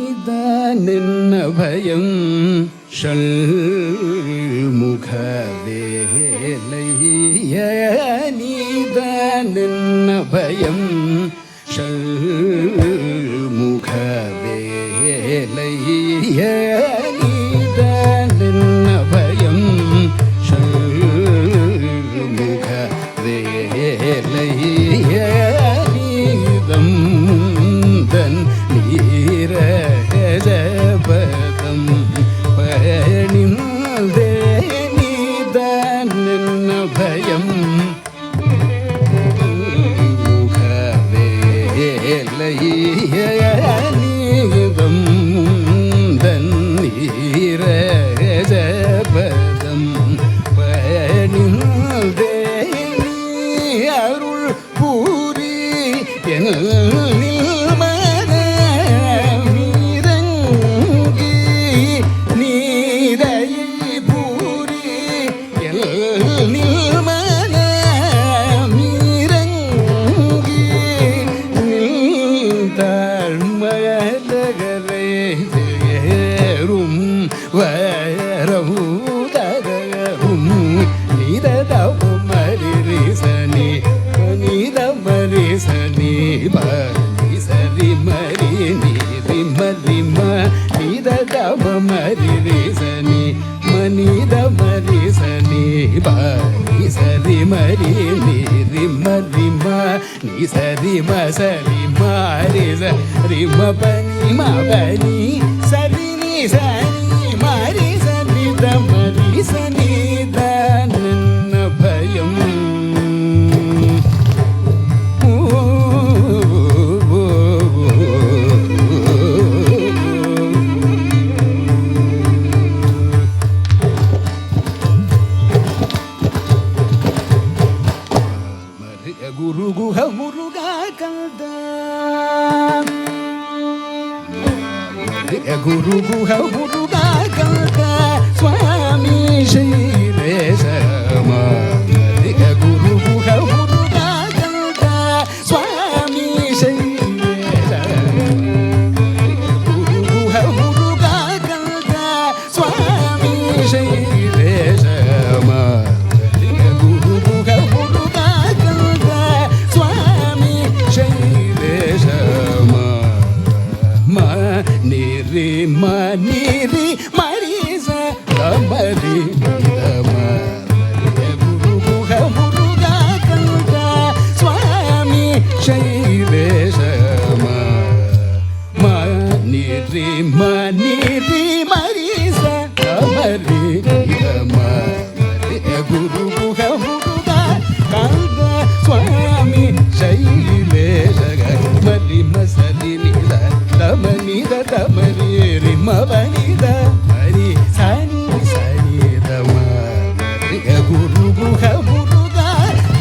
நீதானென்ன பயம் ஷண்முகவேலைய நீதானென்ன பயம் ஷண்முகவேலைய நீதானென்ன பயம் ஷண்முகவேலைய நீதம் தன் நீரஜபதம் பணிந்தே நீதானென்ன பயம் முகவேலைய நீதம் தன் நீரஜபதம் பணிந்தே அருள் பூரி என் சரி மசரி மாரி சரி மபனி மபனி சரி நீ சரி மாரி சரி தமரி சனி தன்ன பயம் குரு குஹ முருகா கல்தா குரு குஹ முருகா கல்தா சுவாமி ஸ்ரீரேஷம குரு குஹ முருகா கல்தா சுவாமி ஸ்ரீரேஷம குரு குஹ முருகா கல்தா சுவாமி ஸ்ரீரேஷம மணிரி மரிச தமரி குரு குஹ முருகா கல்தா சுவாமி ஸ்ரீரேஷம மணிரி மணிரி மரிச தமரி குரு குஹ முருகா கல்தா சுவாமி ஸ்ரீரேஷக மரி மசரி நித தமனித தமரி ரிமவனித மரி சனி சனி தம குரு குஹ முருகா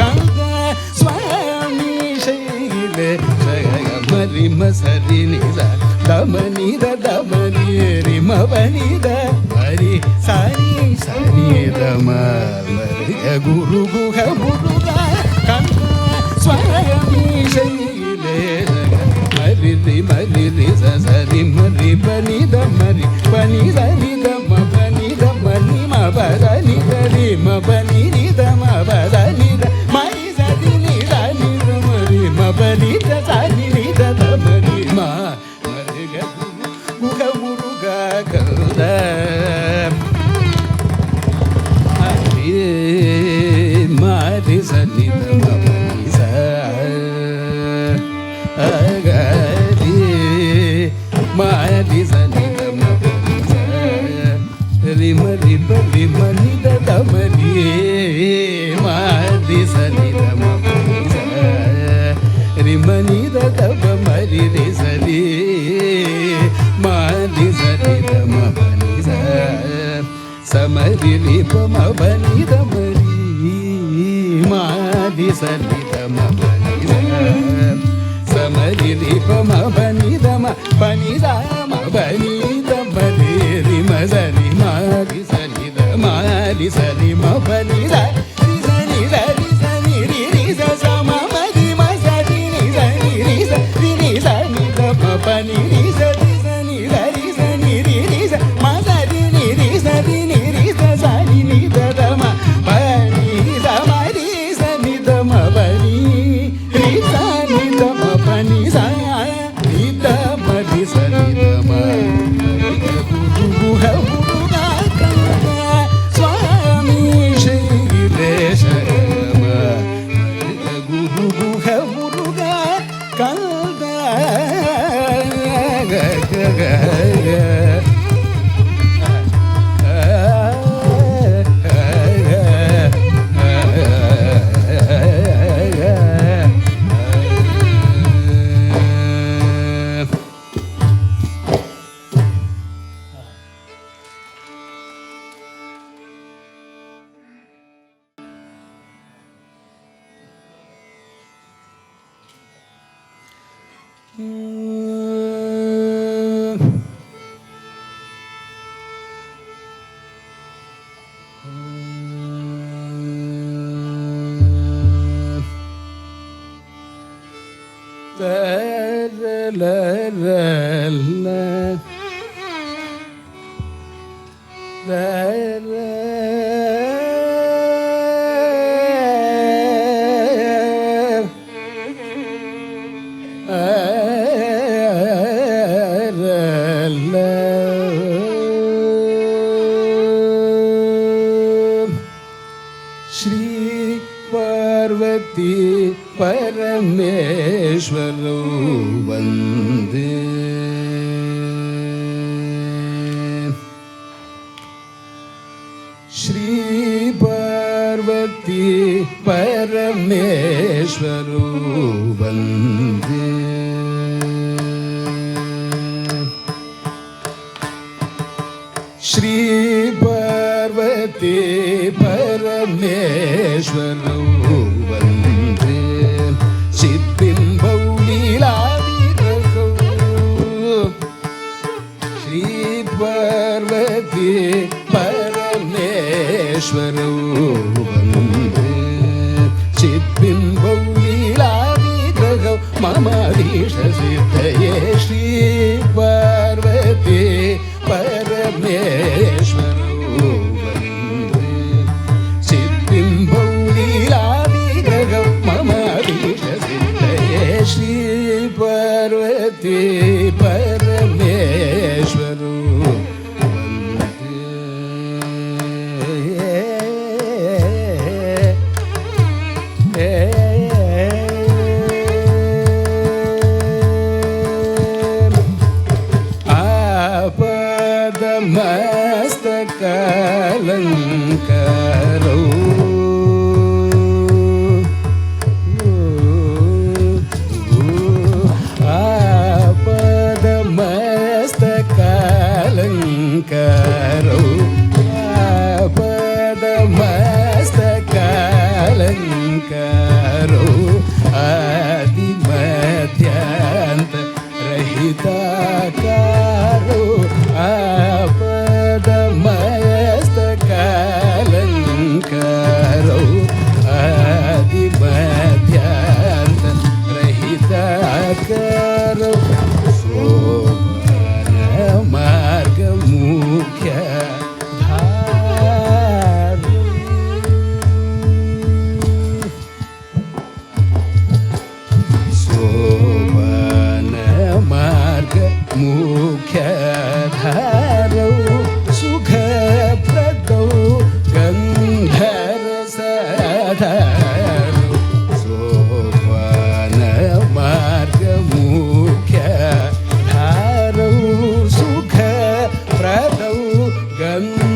கல்தா சுவாமி ஸ்ரீலே மரி மசரி நித தமனித தமரி ரிமவனித மரி சனி சனி தம குரு குஹ முருகா கல்தா சுவாமி ஸ்ரீலே மரி மரி சரி மரி பனி தமரி பனி சரி தம பனி தமனி மபதனி தரி மபனி தம பதனி மரி சரி நிதனி மரி மபனி சரி நித தமரி மா மருக குஹ முருகா கல்தா மரி சரி தம பனி ச மரி சனி தம ரிமரி பரி மனித தமரி மரி சனி தம ரிமனித தம மரி ரி சரி மரி சனி தம பனி சமரி ரிபம பனி தமரி மரி சனி தம பனி mari ri pa ma pa ni da ma pa ni da ma pa ni da pa ri ri ma sa ri ma ri sa ni da ma ri sa ri ma pa ni da ri sa ni da ri sa ni ri sa sa ma ma ri ma sa ri ni sa ni sa ni da ma pa ni ri sa ni da ri sa ni ri sa ma sa ri ni sa sa ni ni da da ma pa ni sa ma ri sa ni da ma pa ni ri sa ni da ma pa ni sa ni da ma ri sa ni da ma gu gu ha gu ga ka swami shairesha ma gu gu ha gu ga ka da ga ga Shri Parvati परमेश्वरो वंदे श्री पार्वती परमेश्वरो वंदे श्री पार्वती परमेश्वरो वंदे चिद्बिम्बौ लीलाविग्रहौ श्री पार्वती परमेश्वरो वंदे चिद्बिम्बौ लीलाविग्रहौ ममाधीशसिद्धये श्री पार्वती परमेश्वरो वंदे चिद्बिम्बौ लीलाविग्रहौ ममाधीशसिद्धये श्री पार्वती परमेश्वरो मस्तकालंकारो आपदमस्तकालंकारो आपदमस्तकालंकारो आदिमध्यांत रहिताकारो आपदमस्तकालंकारो आदिमध्यांत रहिताकारो सोपान मार्ग मुख्य धारो सोपान मार्ग मुख्य धारो सुखप्रदौ गन्धरसधारो सोपान मार्ग मुख्य धारो सुखप्रदौ गन्धरसधारो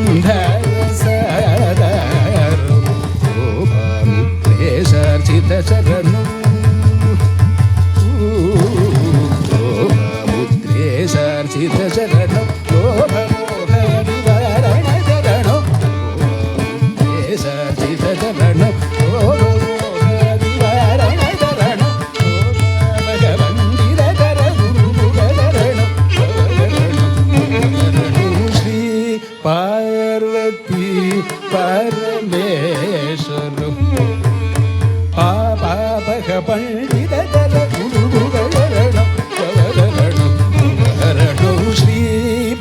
शोभामुद्रेशार्चितचरणौ शोभामुद्रेशार्चितचरणौ शोभमोहनिवारणचरणौ शोभामुद्रेशार्चितचरणौ शोभमोहनिवारणचरणौ शोभा भगवन् ಪಂಡಿತರ ಗುರುಗಳು ಶ್ರೀ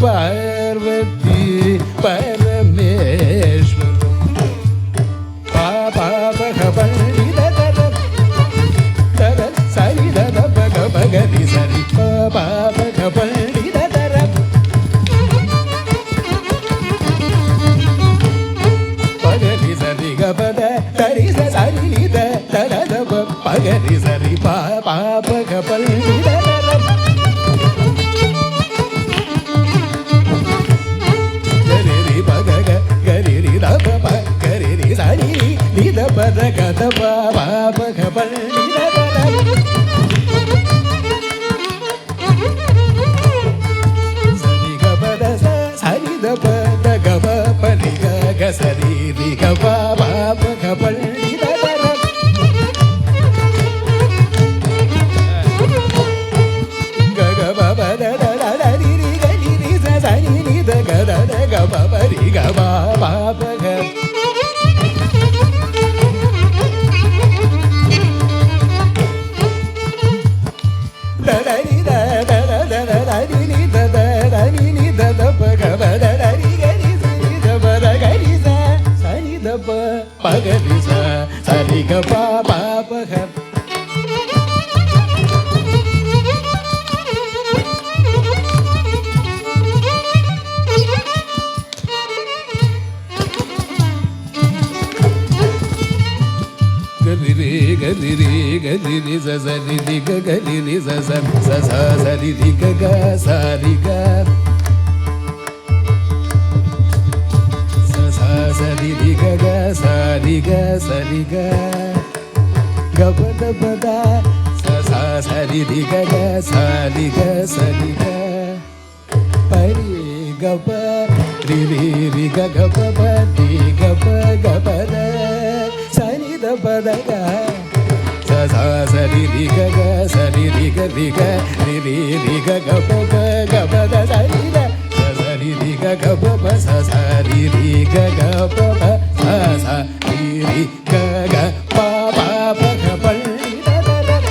ಪಾರ್ವತಿ ಪರಮೇಶ್ವರ ಪಾಪ ಪಂಡಿತರ ಸರಿ ಬಗರಿ ಸರಿ ಪಾಪ ಪಂಡಿತರ ಪಗರಿ ಸರಿ ಗಪದ ಕರಿ ಸರಿ ನಿದ ತರದ ಪಗರಿ ಸರಿ ಪಾಪ ಪಂಡಿತರ ಗರಿ ಪಗ ಗರಿ ದಪ ಗರಿ ಸರಿ ನಿದ ಪದ ಗದ ಪಾಪ ಪಂಡಿತರ ಸರಿ ರಿ ಗ ಪ ಪ ಗ ಪಳ್ಳಿ ದ ರ ಗ ಗ ಪ ಪ ದ ದ ದ ದ ರಿ ರಿ ಗ ರಿ ರಿ ಸ ಸ ನಿ ನಿ ದ ಗ ದ ದ ಗ ಪ ಪ ರಿ ಗ ಪ ಪ ಪ ಗ ದ ದ ರಿ the the the the the the ರಿ ನಿ ದ ದ ದ ನಿ ನಿ ದ ದ ಪ ಗ ಪ ದ ದ ರಿ ಗ ರಿ ಸ ನಿ ದ ಪ ದ ಗ ರಿ ಸ ಸನಿ ದ ಪ ಪ ಗ ರಿ ಸ ಸರಿ ಗ ಪ ಪ ಪ ಗ ಗರಿ ರಿ ಗರಿ ರಿ ಸ ಸರಿ ರಿ ಗ ಗರಿ ರಿ ಸ ಸ ಸ ಸ ಸರಿ ರಿ ಗ ಗ ಸರಿ ಗ ಸ ಸ ಸರಿ ರಿ ಗ ಗ ಸರಿ ಗ ಸರಿ ಗ ಗ ಪ ದ ಪ ದ ಸ ಸ ಸರಿ ರಿ ಗ ಗ ಸರಿ ಗ ಸರಿ ಗ ಪರಿ ಗ ಪ ರಿ ರಿ ರಿ ಗ ಗ ಪ ಪ ರಿ ಗ ಪ ಗ ಪ ದ ಸನಿ ದ ಪ ದ ಗ ಸ ಸ ಸರಿ ರಿ ಗ ಗ ಸರಿ ರಿ ಗ ರಿ ಗ ರಿ ರಿ ರಿ ಗ ಗ ಪ ಗ ಗ ಪ ದ ಸರಿ ದ ಸ ಸರಿ ರಿ ಗ ಗ ಪ ಪ ಸ ಸರಿ ರಿ ಗ ಗ ಪ ಪ ಸ ಸ ರಿ ರಿ ಗ ಗ ಪ ಪ ಪ ಗ ಪಳ್ಳಿ ದ ದ ರ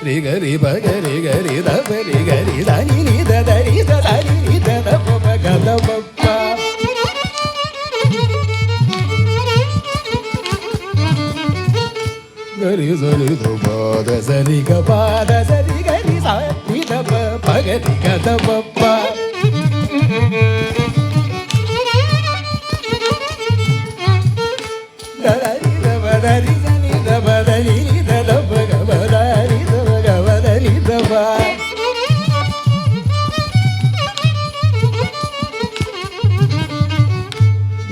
ರಿ ಗ ರಿ ಬ ಗ ರಿ ಗ ರಿ ದ ಪ ರಿ ಗ ರಿ ದ ನಿ ನಿ ದ ದ ರಿ ದ ದ ನಿ ನಿ ದ ದ ಪ ಪ ಗ ದ ಪ ಪ ಗ ರಿ ಸ ರಿ ದ ಪ ದ ಸ ರಿ ಗ ಪ ದ ಸ ರಿ ಗ ರಿ ಸ ನಿ ದ ಪ ಪ ಗ ರಿ ಗ ದ ಪ ಪ ದ ದ ರಿ ದ ಪ ದ ರಿ ಸ ನಿ ದ ಪ ದ ನಿ ನಿ ದ ದ ಪ ಗ ಪ ದ ರಿ ದ ಪ ಗ ಪ ದ ರಿ ದ ಪ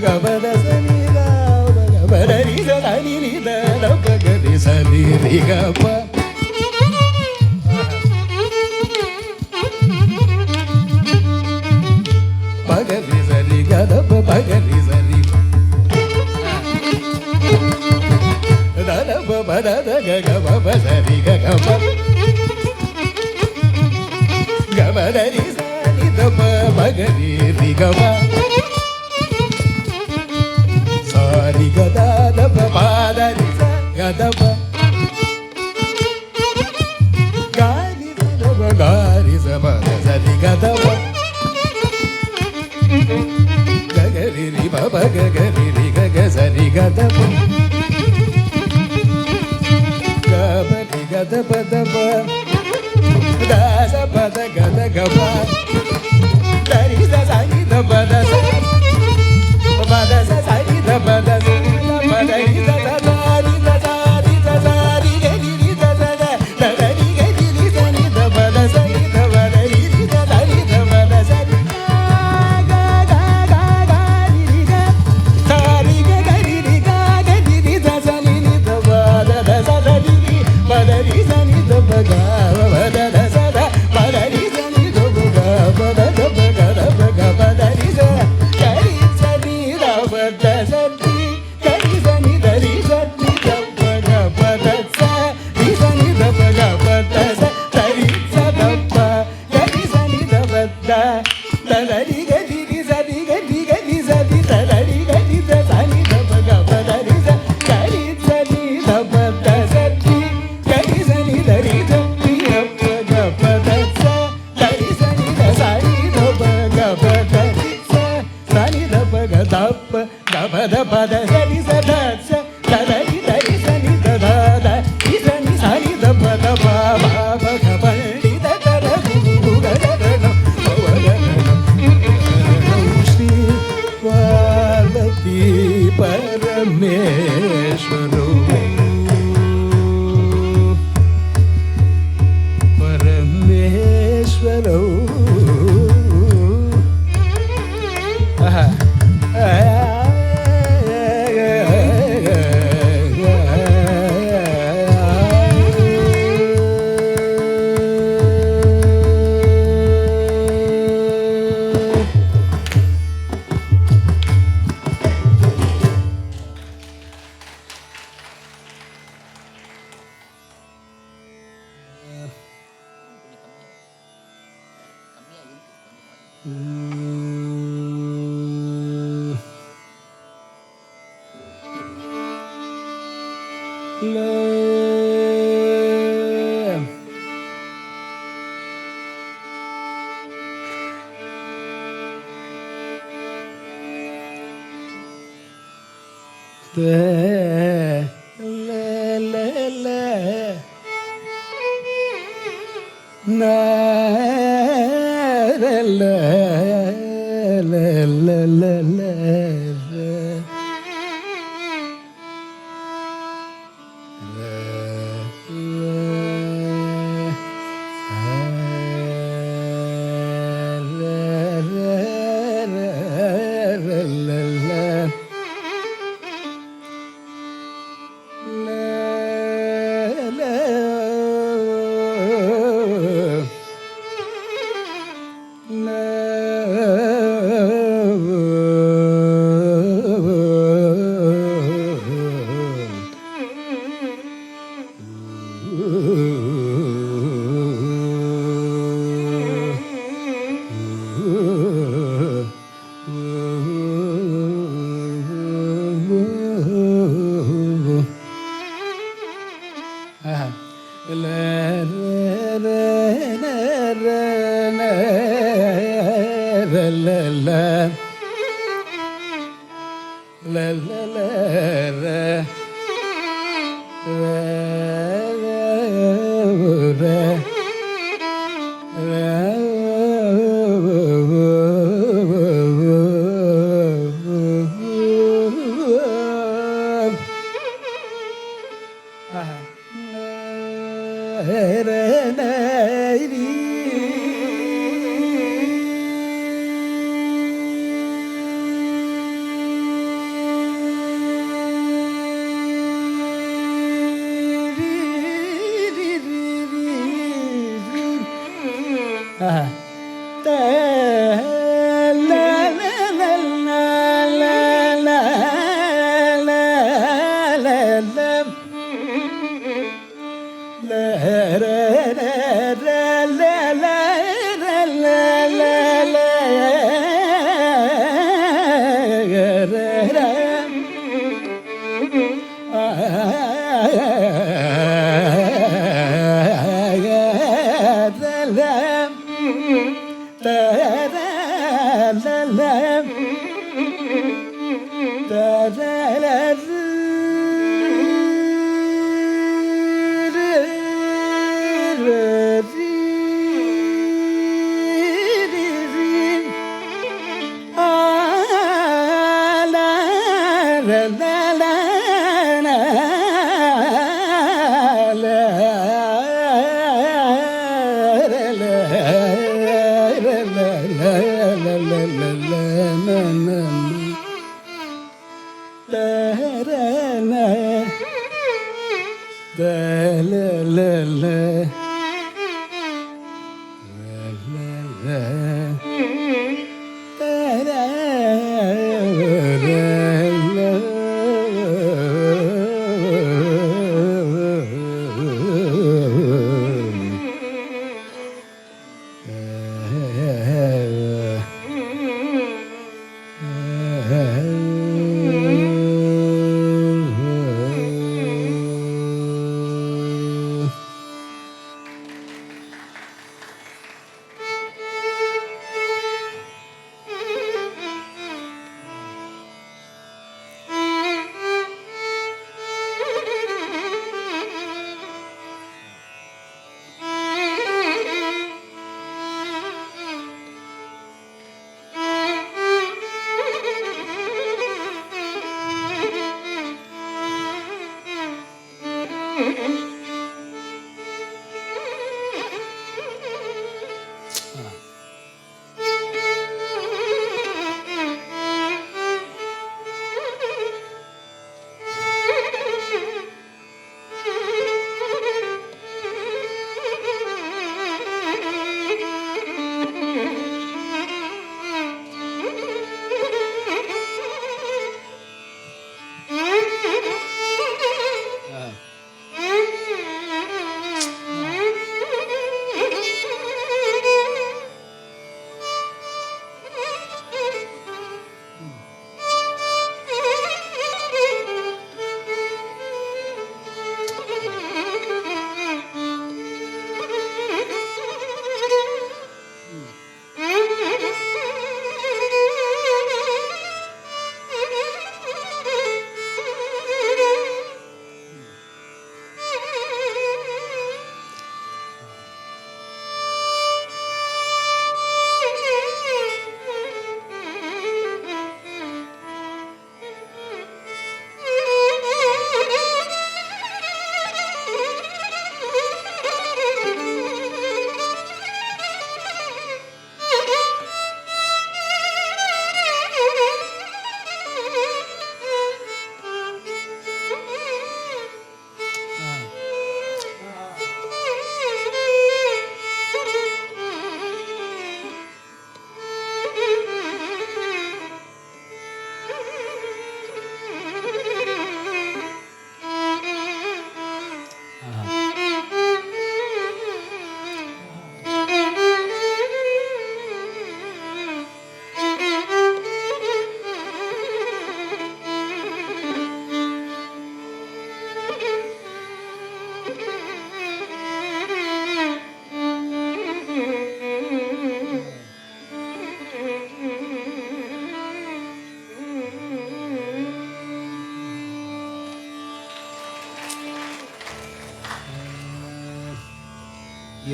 ಗ ಪ ದ ಸ ನಿ ದ ಪ ಗ ಪ ದ ರಿ ದ ದ ನಿ ನಿ ದ ದ ಪ ಗ ರಿ ಸ ನಿ ರಿ ಗ ಪ ಪ ಗ ರಿ ಸ ರಿ ಗ ದ ಪ ಪ ಗ ರಿ ಸ ರಿ ದ ದ ಪ ಪ ದ ದ ಗ ಗ ಪ ಪ ಸ ರಿ ಗ ಗ ಪ ಗ ಪ ದ ರಿ ಸ ನಿ ದ ಪ ಪ ಗ ರಿ ರಿ ಗ ಪ ಸ ರಿ ಗ ದ ದ ಪ ಪ ದ ರಿ ಸ ಗ ದ ಪ ಗ பப கரி ரிக சரி கத கபரி கத பத தாச பத கத கப தரி சரி த பத பத சரி த பத பத ரி த சரி த சரி த சரி கரி ரி த சத தரி கரி ரி சரி த பத சரி த பத ரி ரி த சரி த பத சரி க க க க ரி க சரி க கரி ரி க கரி ரி த சரி ரி த பத த சத ரி ரி பத ரி சரி த பக பத த சத பத ரி சரி த பக பத த பக த பக பத ரி ச கரி சரி த பத சரி கரி சரி த ரி சரி த பக பத ச ரி சரி த பக பத ச தரி ச த ப கரி சரி த பத த ரி கரி ரி சரி கரி கரி சரி த ரி கரி த சரி த பக பத ரி ச கரி சரி த பத சரி கரி சரி த ரி சரி த பக பத ச கரி சரி த சரி த பக பத ரி ச சரி த பக த ப த பத பத சரி ச த ச த ரி சரி த த த ரி சரி சரி த பத ப ப பக ப ரி த த ர கு கு க த ர ன ப வ க ர ன ஸ்ரீ பார்வதி பரமேஸ்வரோ பரமேஸ்வரோ ஆஹா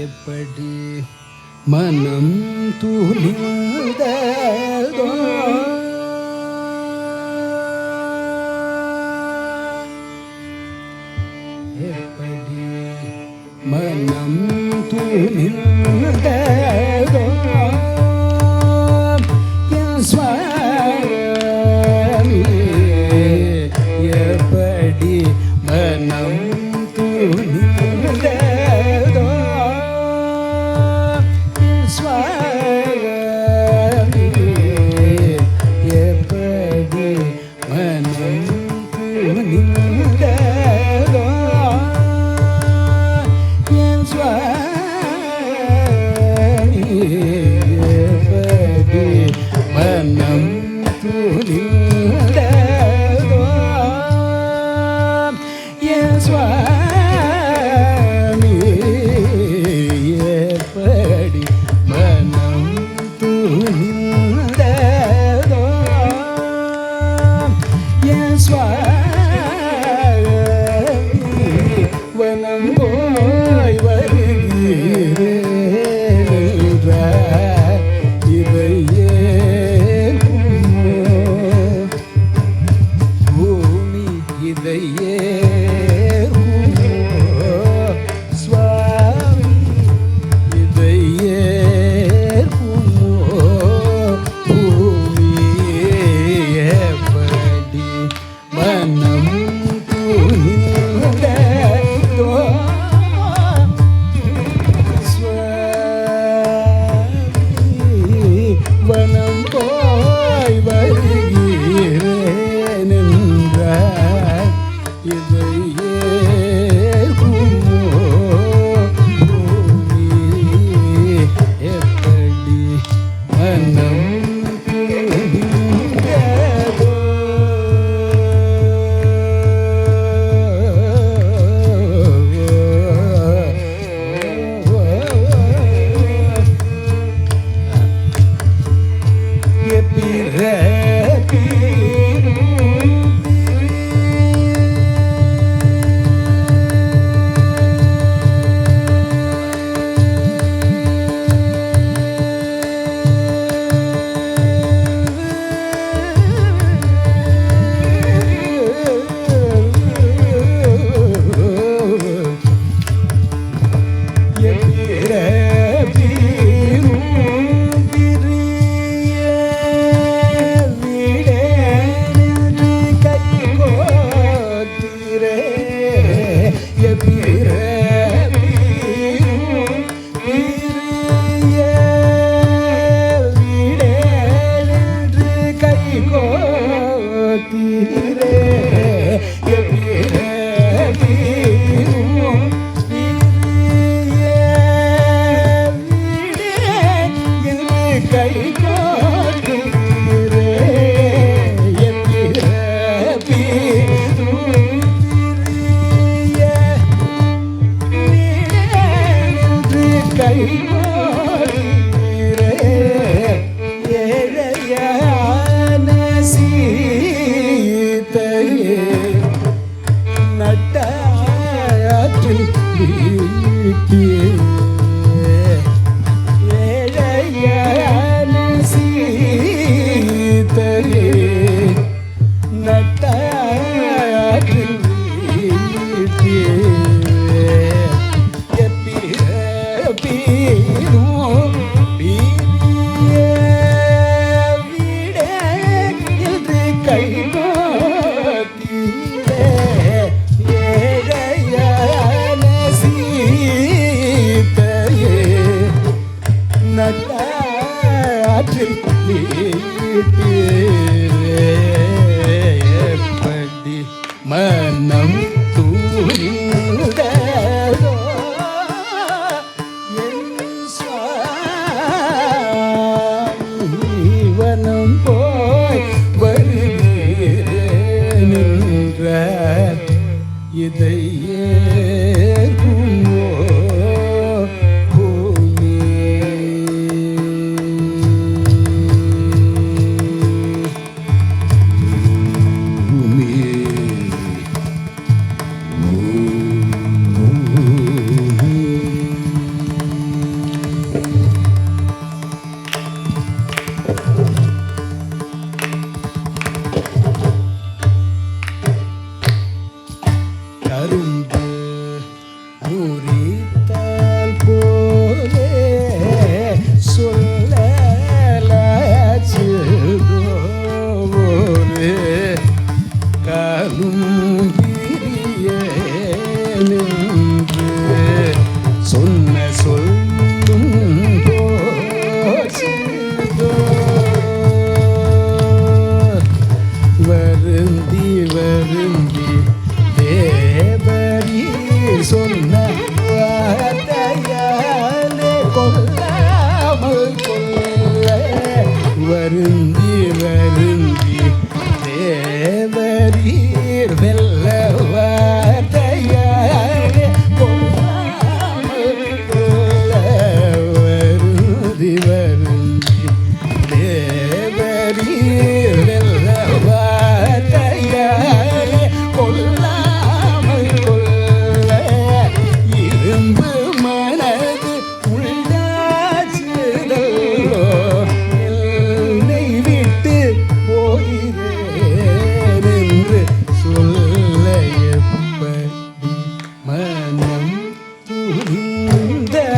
எப்படி மனம் துணிந்ததோ எப்படி மனம் துணிந்ததோ என் சுவாமி எப்படி மனம் துணிந்ததோ கை கோர்க்கிறே எப்பிறப்பி நின்று கை கோர்க்கிறே ஏழையான சீதையே நட்டாற்றில் வீட்டியே ஏழையான சீதையே நட்டாற்றில் வீட்டியே எப்பிறப்பினும் வீடிய வீடே என்று கை கோர்த்தீரே ஏழையான சீதையே நட்டாற்றில் வீட்டியே எப்படி மனம் தூரிந்ததோ என் சுவாமி வனம் போய் வருகிறேன் என்றார் இதை ஏற்குமோ பூமி கரும்பு முறித்தால் போலே சொல்லலாச்சுதோரே காலும் பிரிய நின்று சொன்ன சொல்லும் போச்சுதோ வருந்தி வருந்தி தேவரி சொன்ன வார்த்தையாலே கொல்லாமல் கொல்ல வருந்தி வருந்தி தேவரீர் வெல்ல வார்த்தையாலே கொல்லாமல் கொல்ல வருந்தி வருந்தி தேவரீர் வெல்ல வார்த்தையாலே கொல்லாமல் கொல்ல இரும்பு மனது உள்ளாச்சுதோ என்னை விட்டு போகிறேன் என்று சொல்ல எப்படி மனம் துணிந்ததோ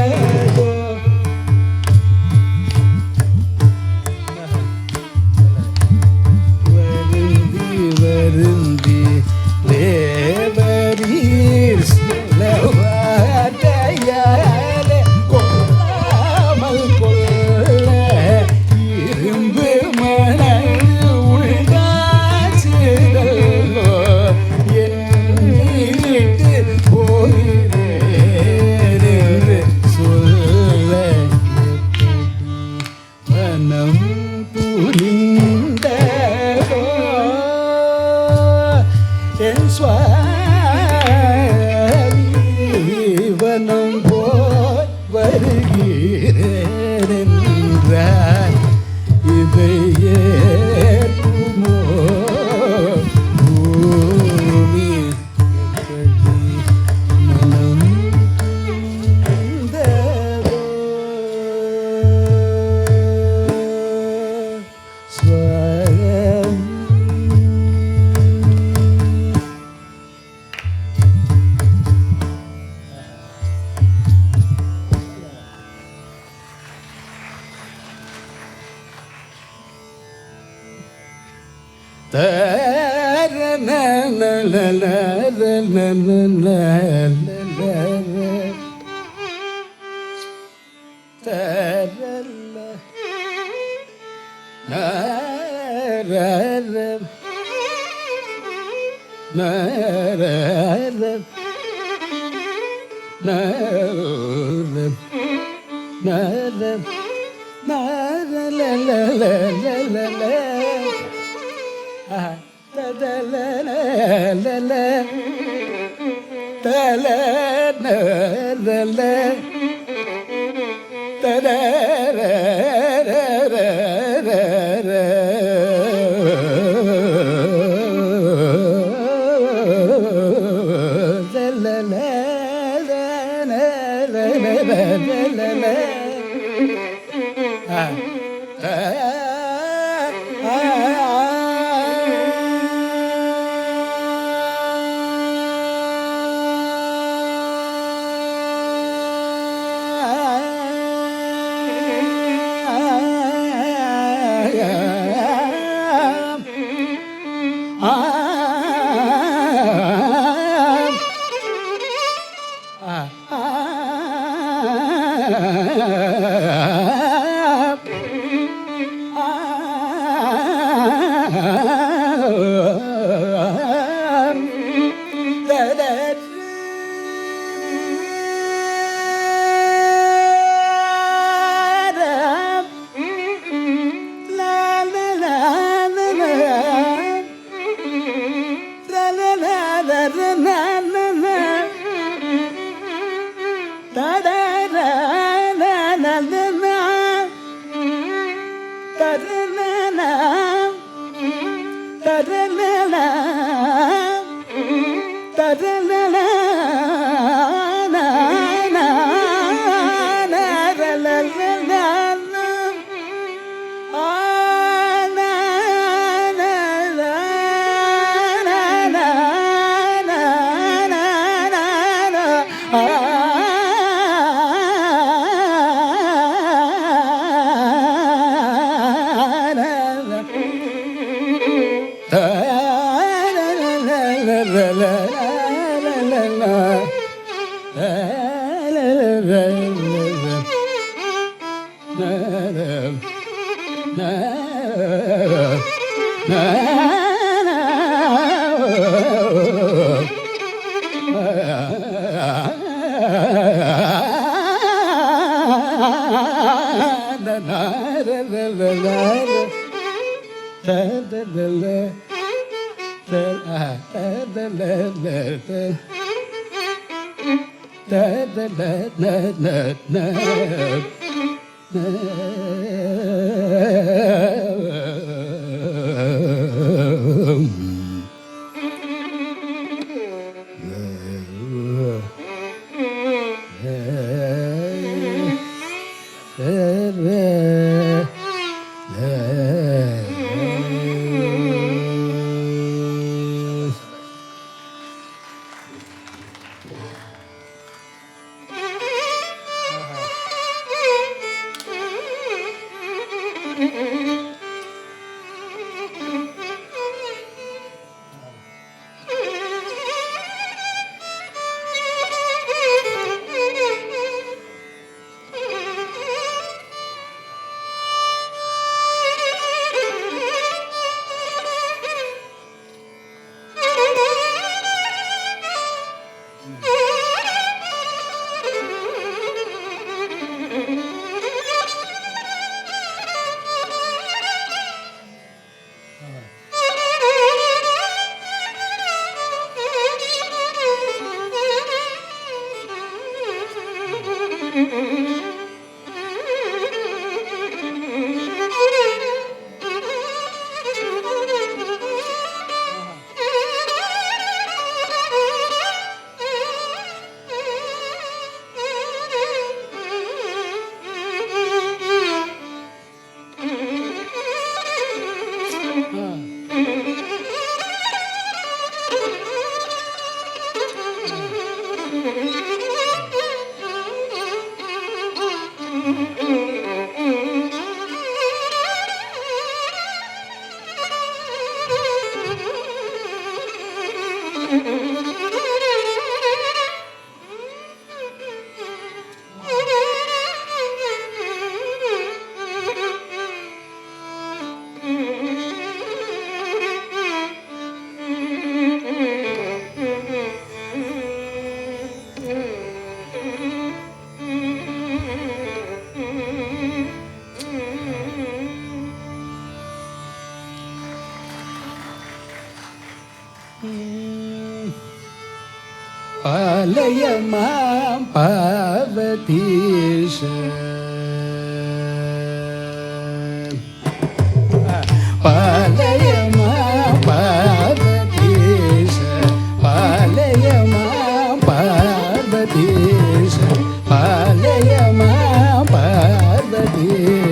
வருந்தி வருந்தி தேவரீர் சொல்ல வார்த்தையாலே கொல்லாமல் கொல்ல இரும்பு மனது உள்ளாச்சுதோ என்னை விட்டு போகிறேன் என்று சொல்ல மனம் புரிந்ததோ என் சுவாமி வனம் போய் வருகிறேன் என்றார் இதை ஏற்குமோ பூமி எப்படி மனம் புரிந்ததோ நரல பாலய மாம் பார்வதீஷ பாலய மாம் பார்வதீஷ பாலய மாம் பார்வதீஷ பாலய மாம் பார்வதீஷ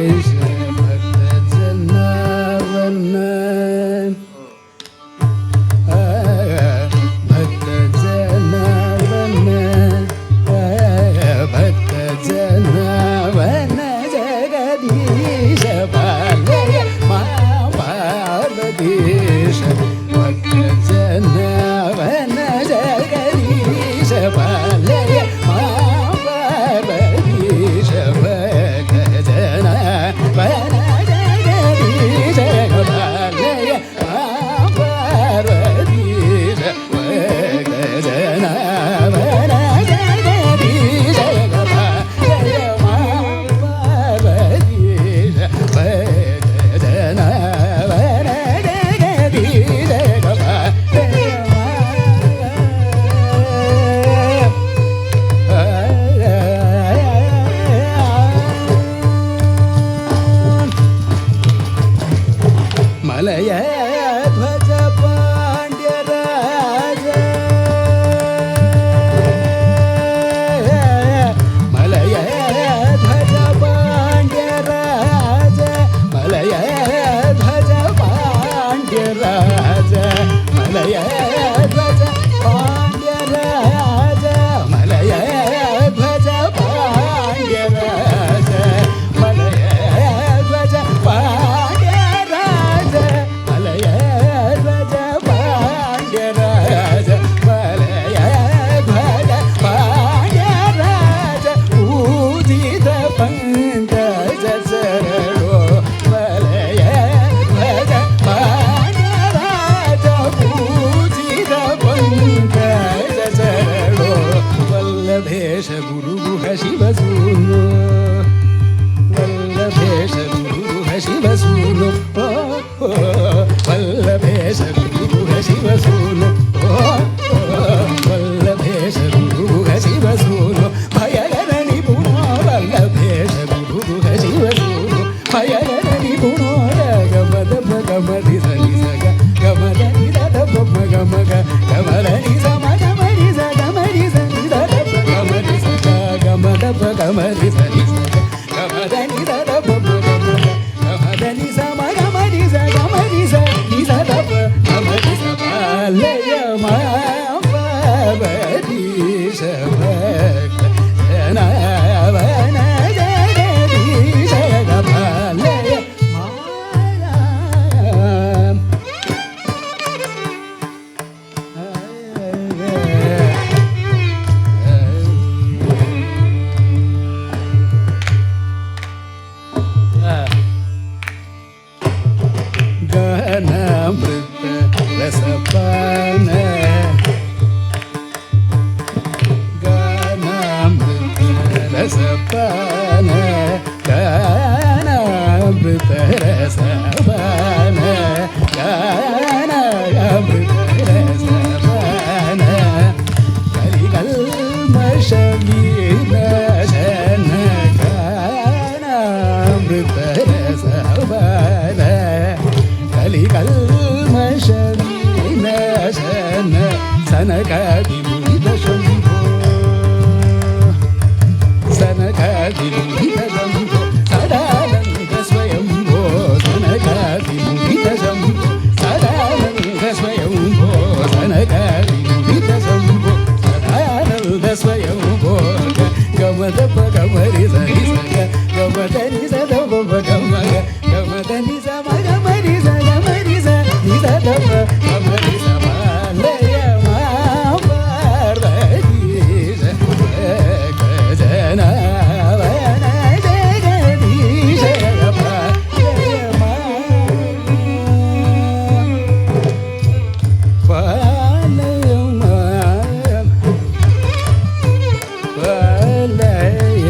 Lay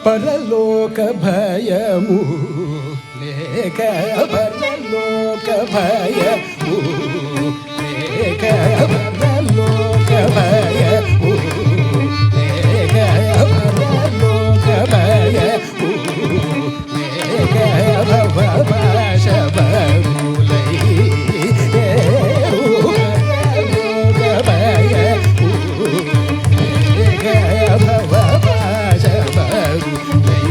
పరలోక భయము లేక పరలోక భయము లేక పరలోక భయము లేక పరలోక భయము లేక భవభాష బరులై పరలోక భయము లేక భవభాష బరులై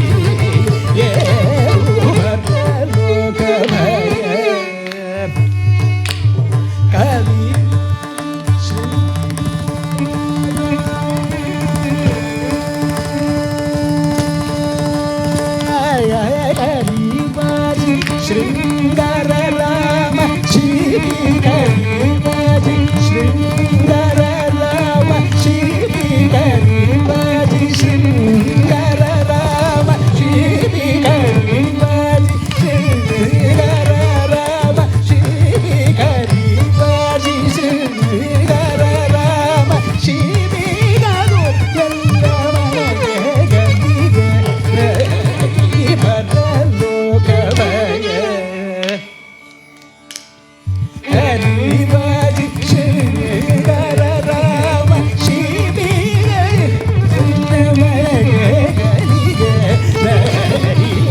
పరలోక భయ కవి శృంగార రామ శ్రీ కరివాజి శృంగార రామ శ్రీ కరివాజి శృంగార రామ శ్రీ కరివాజి శృంగార రామ శ్రీ కరివాజి శృంగార రామ శ్రీ పరలోక భయ హరివాజి శృంగార రామ శ్రీ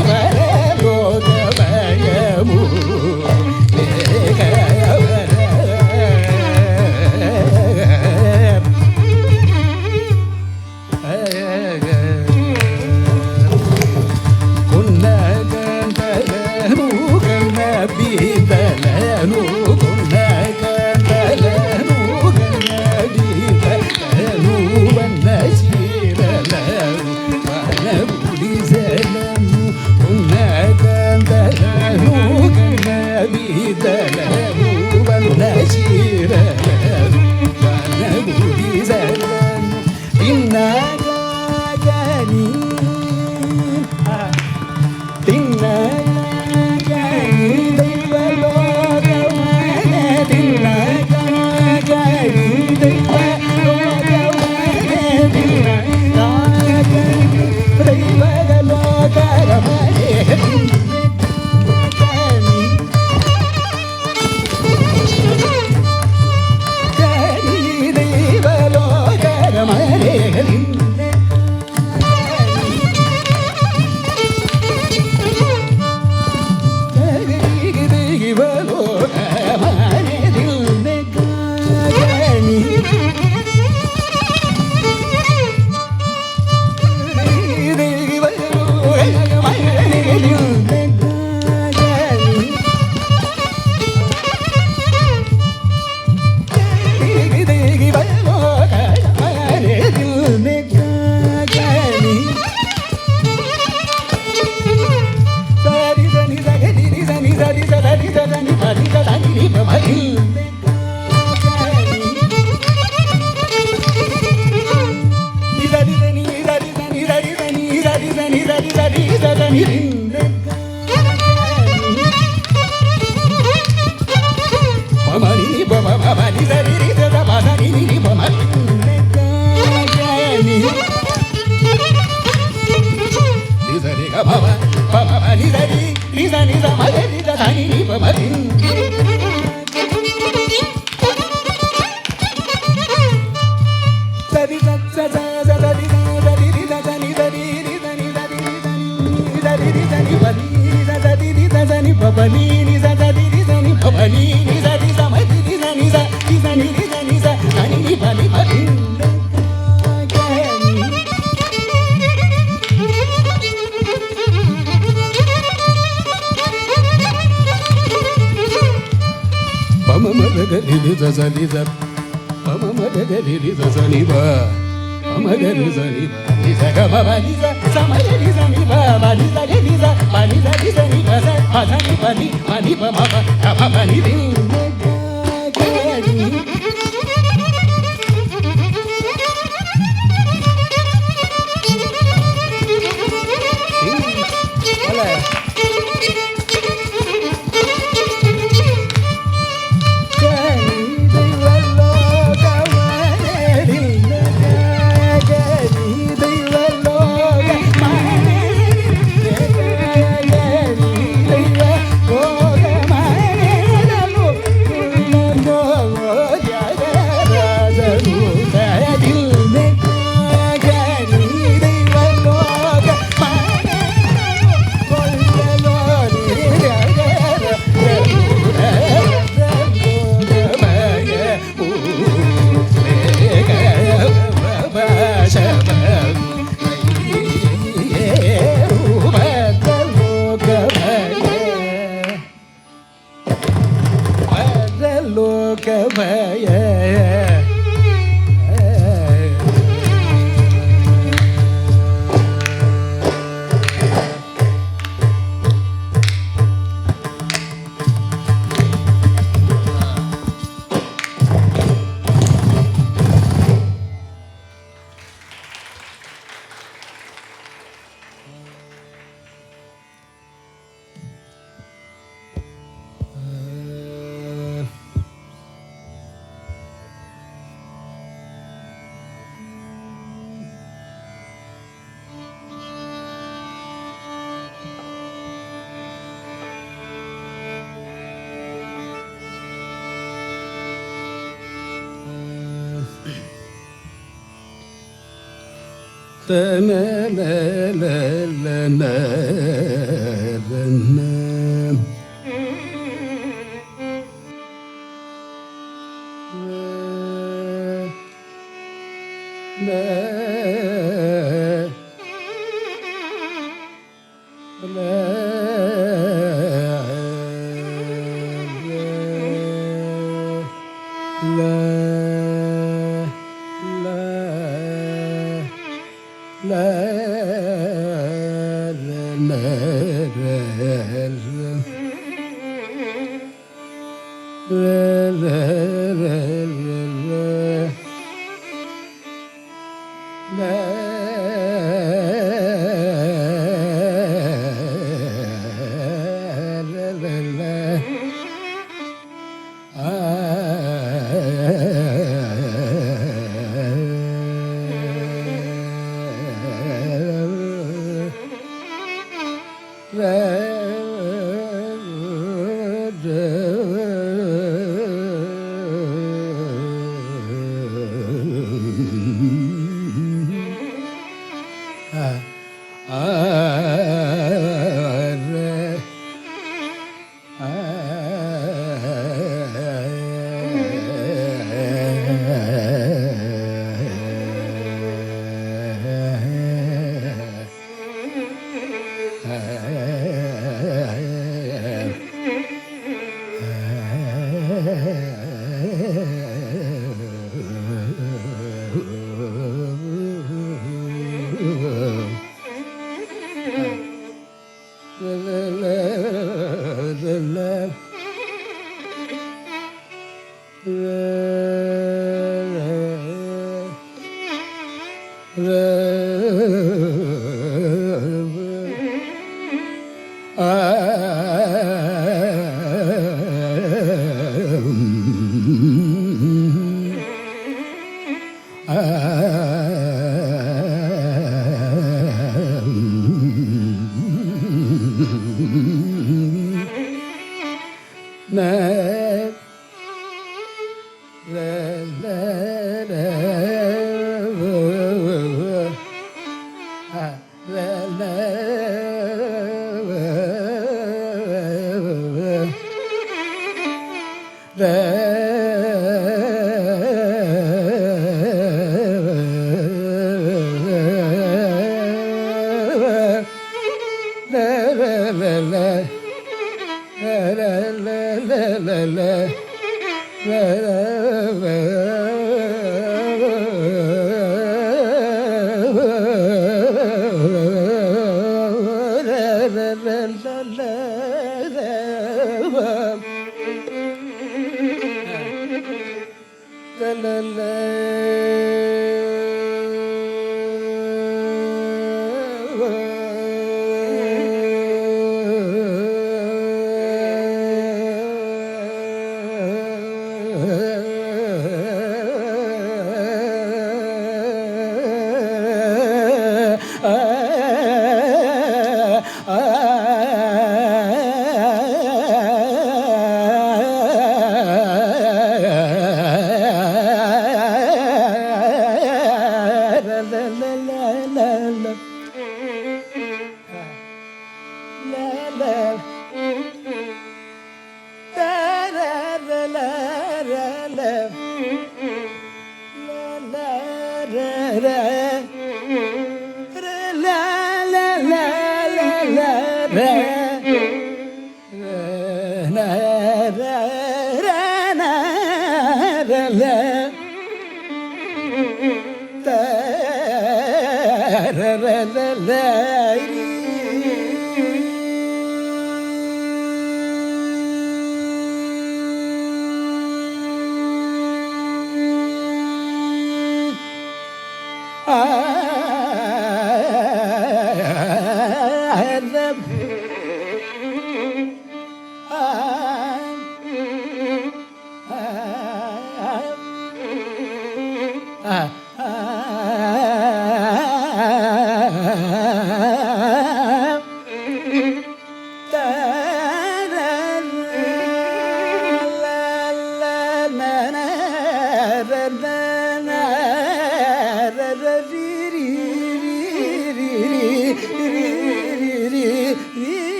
పరలోక భయము కున్నగంటలను కన్న బీతలను కున్నగంటలను కన్న బీతలను వన్న చీరలను వన బుడిసెలను కున్నగంటలను కన్న బీతలను వన్న చీరలను వన బుడిసెలను తిన్నగాని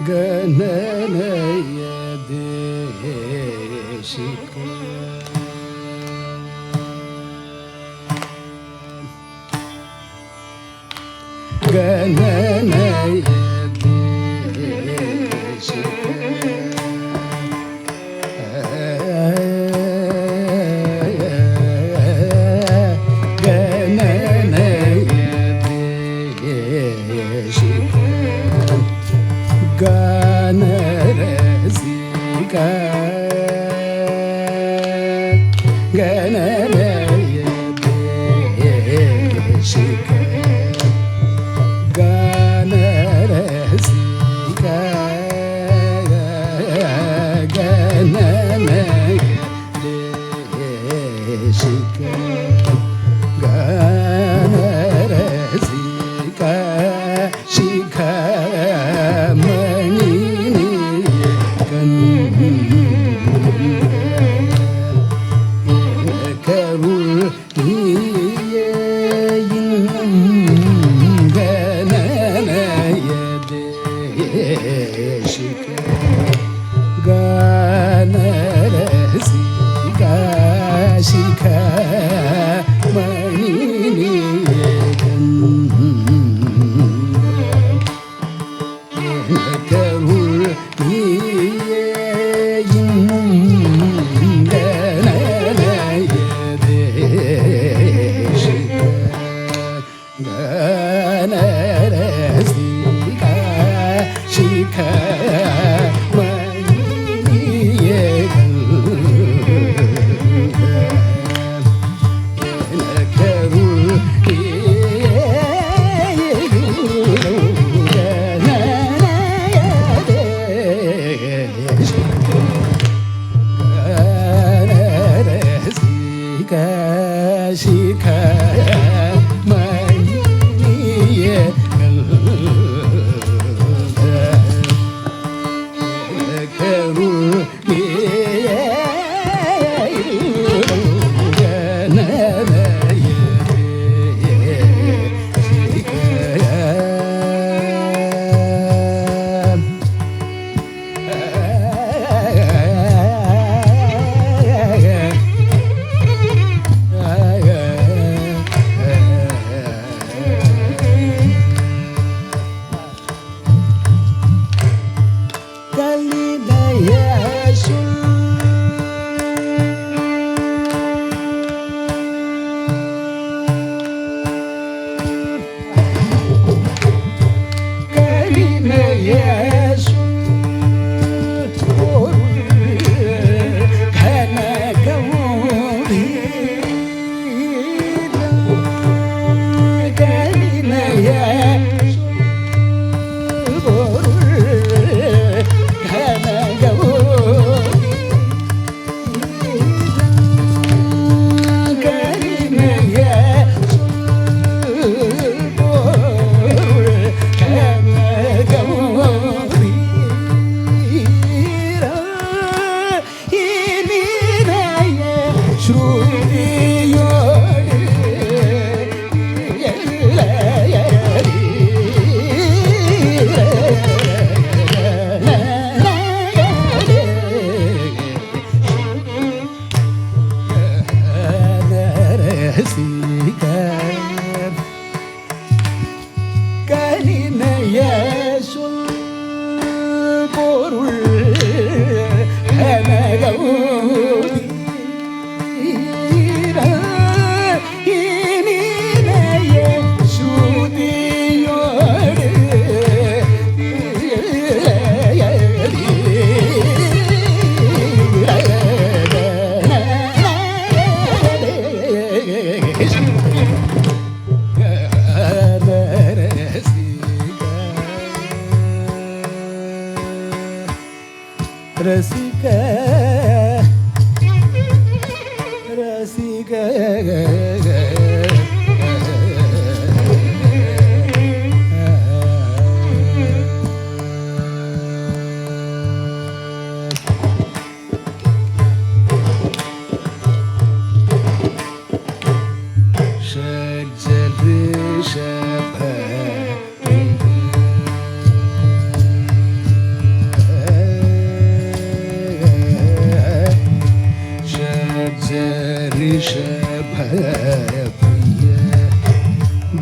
ಗಣನಯ ದೇಶಿಕ ಗಣನಯ ರಸಿಕ ರಸಿಕ ಷಡ್ಜ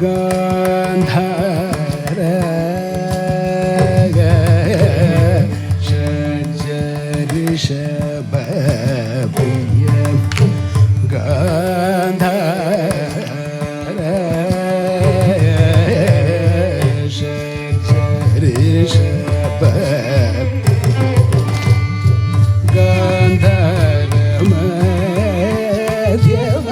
ಗಾಂಧಾರ ಷಡ್ಜರಿಷಭ ಪ್ರಿಯ ಗಾಂಧಾರ ಷಡ್ಜರಿಷಭ ಗಾಂಧಾರ ಮಧ್ಯಮ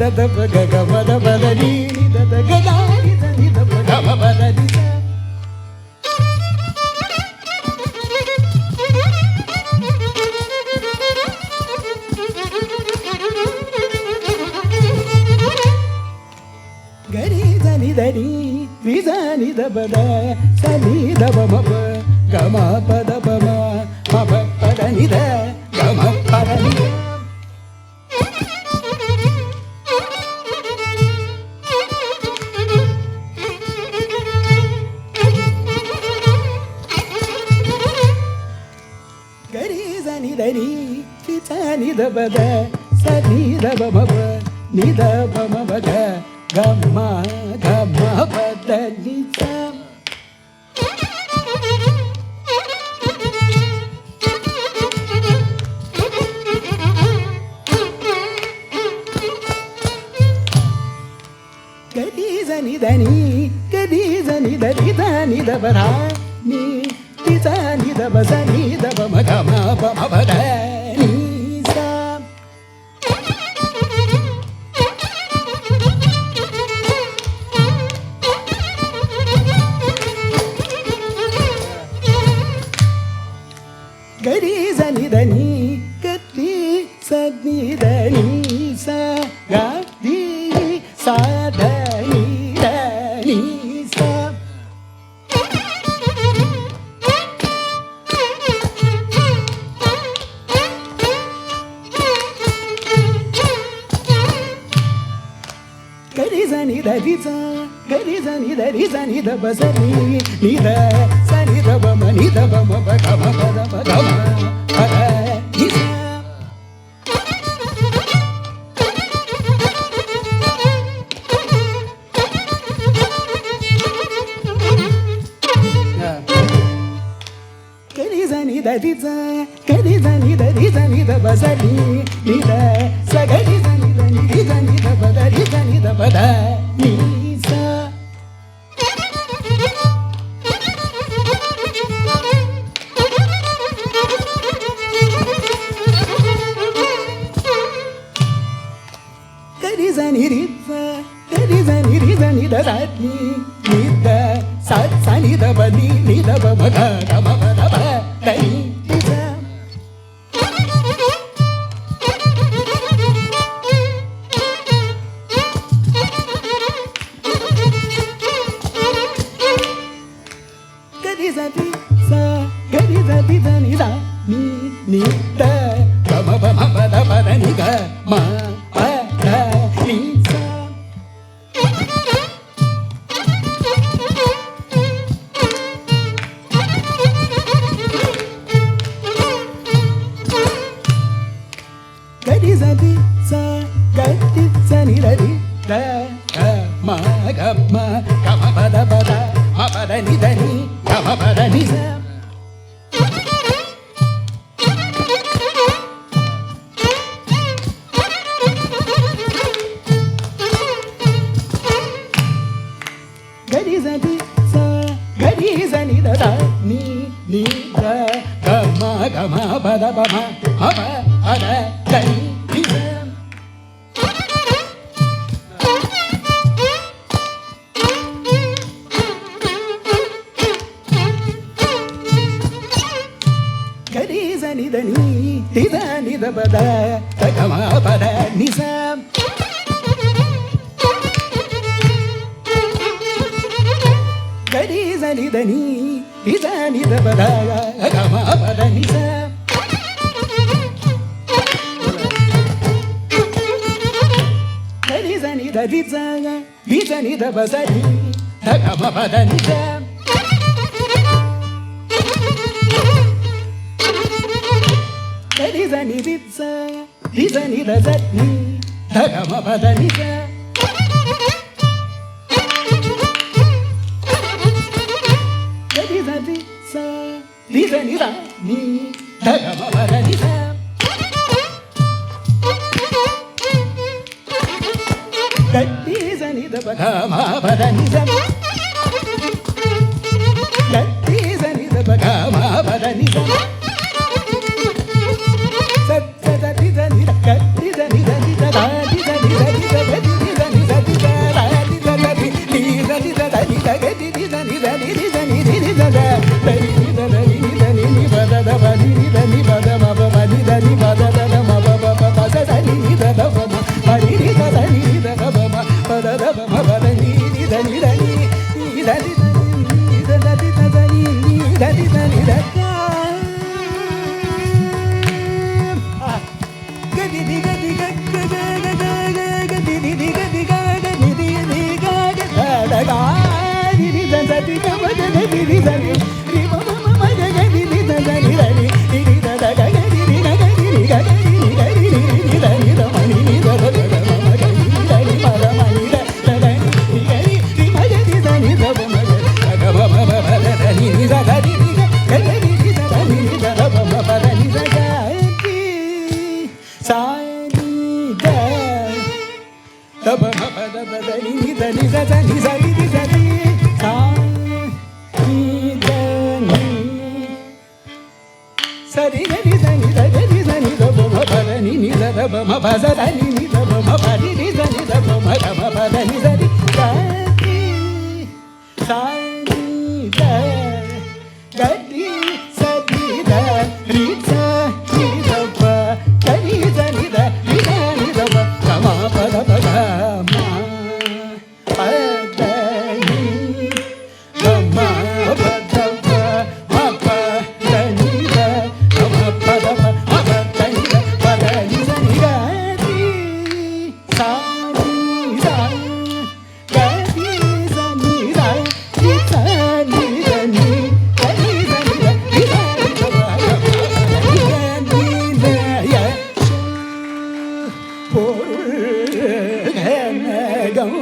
da da ba da ba da ni da da ga da ni da ni da ba da ba da ni da దని రిజని దబద సని దబ మప గమ పద పమ మప పద నిద గమ పద నిద గరి జని దని రిజని దబద సని దబ మప నిద పమ పద గమ గమ పద నిద గరి జని దని గరి జని దని దని దబ రా ని రిజని దబ సని దబ మ గమ పమ పద ని సా గరి జని దని గరి సని దని సా గా ది సా దని దని సా గరి జని దని సా గరి జని దని సని దబ సని నిద సని దబ మ నిద బ మ బ గ మ పద బ గ మ పద ని సా గరి జని దని సా గరి జని దని సని దబ సని నిద స గరి జని దని రి జని దబ ద రి జని దబ ద ని సా గరి జని రి స గరి జని రి జని ద ద ని ని ద స స ని ద బ ని ని ద బ మ గ గ మ ప ద బ ద ని ని స గరి జని స గరి జని ద ని ద ని ని ద గ మ ప మ ప ద ప ద ని గ మ ప ద ని స గరి జని స గరి జని ద ని ద గ మ గ మ గ మ ప ద ప ద మ ప ద ని ద ని గ మ ప ద ని స గరి జని స గరి జని ద ద ని ని ద గ మ గ మ ప ద ప మ మ ప ప ద ద ని ని స గరి జని దని రి జని ద బ ద గ మ ప ద ని స గరి జని దని రి జని ద బ ద గ మ ప ద ని స గరి జని ద రి జ రి జని ద బ స ని ద గ మ ప ద ని స గరి జని రి జ రి జని ద జ ని ద గ మ ప ద ని స గరి జని స రి జని ద ని ద గ మ ప ద ని స గరి జని ద బ గ మ ప ద ని స గరి జని ద బ గ మ ప ద ని స ని ni sa sa ni sa ri ri sa ri sa ni da ni sa ri ga ri sa ni da ga ri sa ni da ba ma pa da ni da da ba ma pa sa da ni da ba ma pa ri ri sa ni da ba ma da ma pa da ni sa ri sa ri sa ni da ga ri sa ni da ri sa ni da ba ga ri sa ni da ri sa ni da ba ga ma pa da ba ga ma pa da ni ga ma pa da ba ma pa da ni da ga ma pa da ba ma pa da ni da pa da ni sa ni ga ri sa ni da ga ri sa ni da ri sa ni da ni ga ri sa ni da ri sa ni da ba ga ma pa da ni ga ni da ya பொருள் கனகம்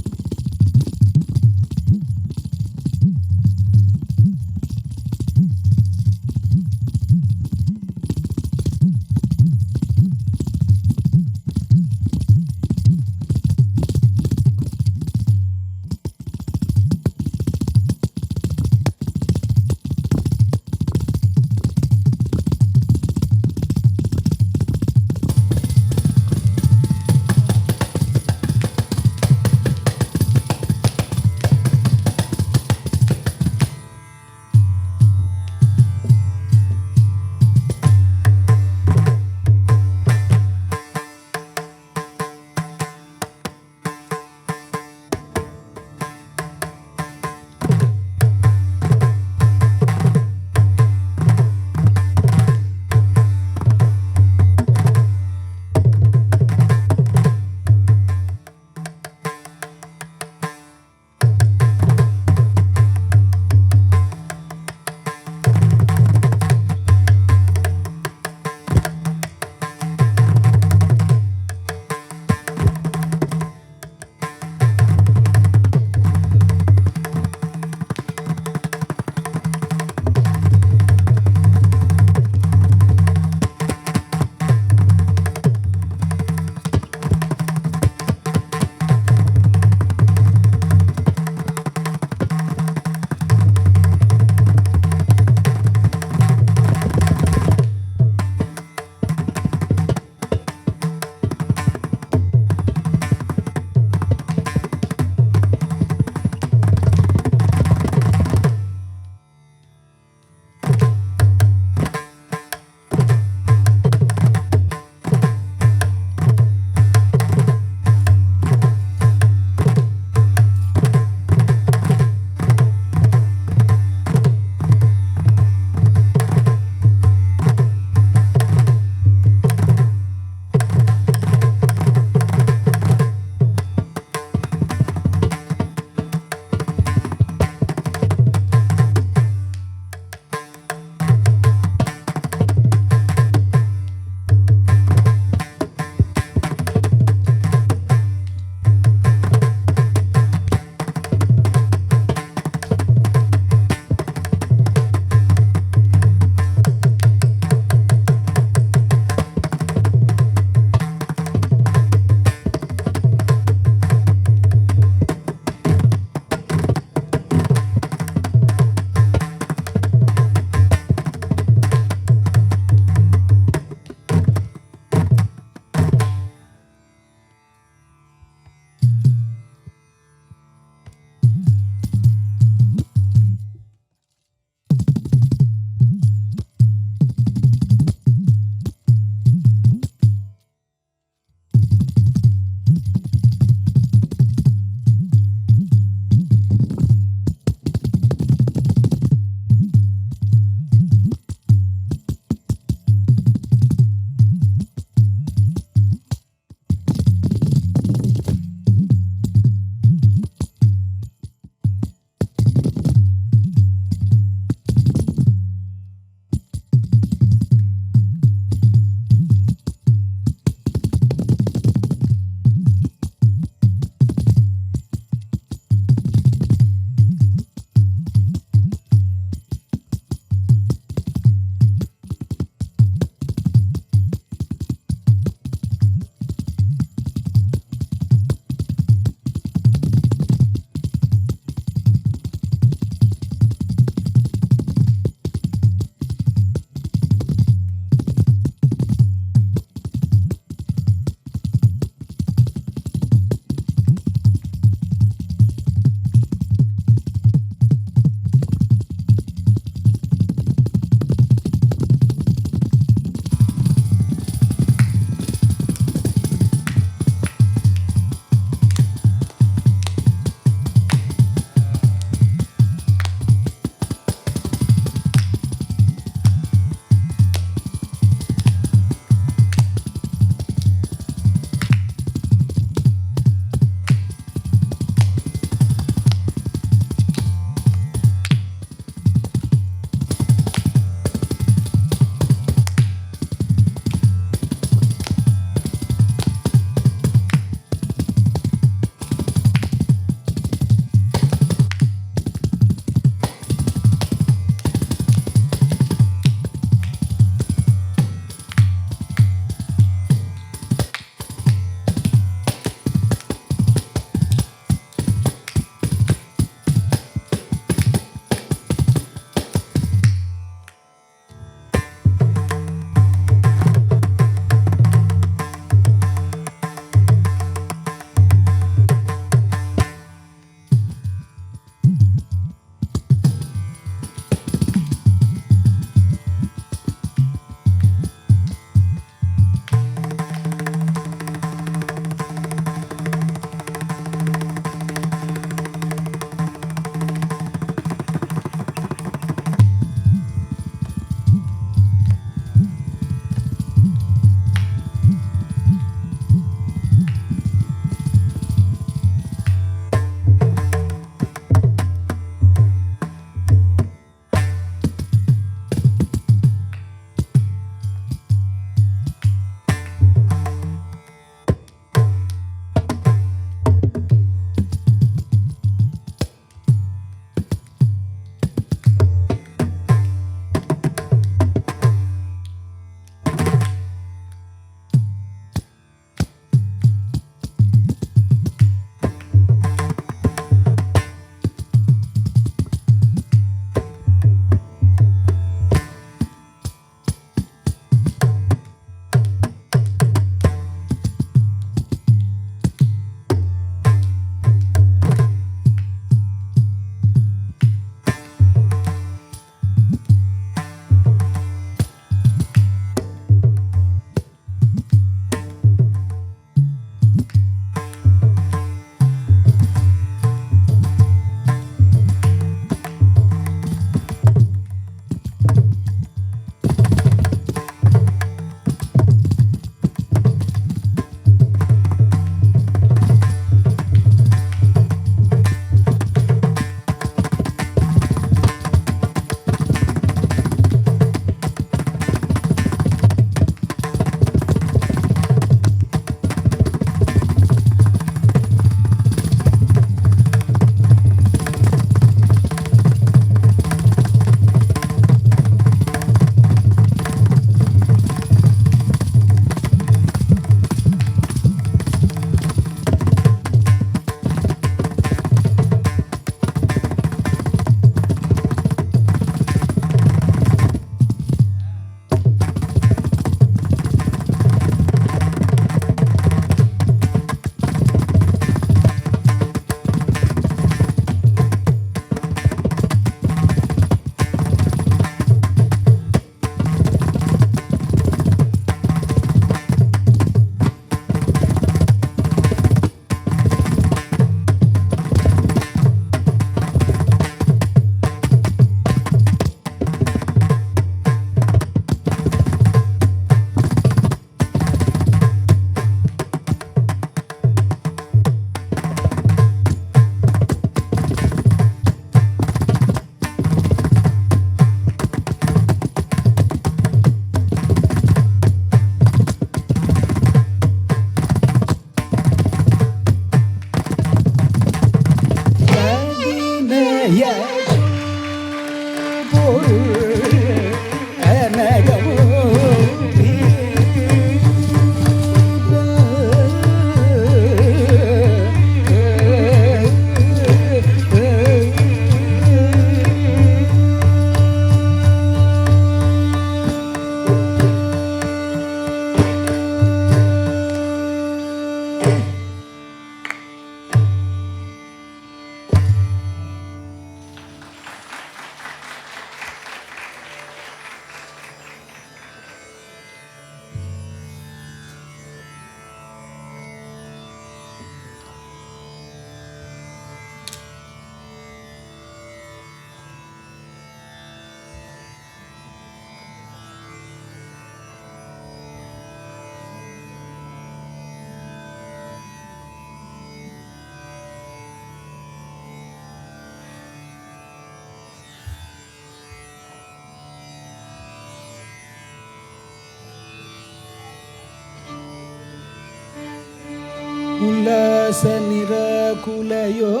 ಉಲ್ಲಾಸ ನಿರಾಕುಲ ಯೋಗ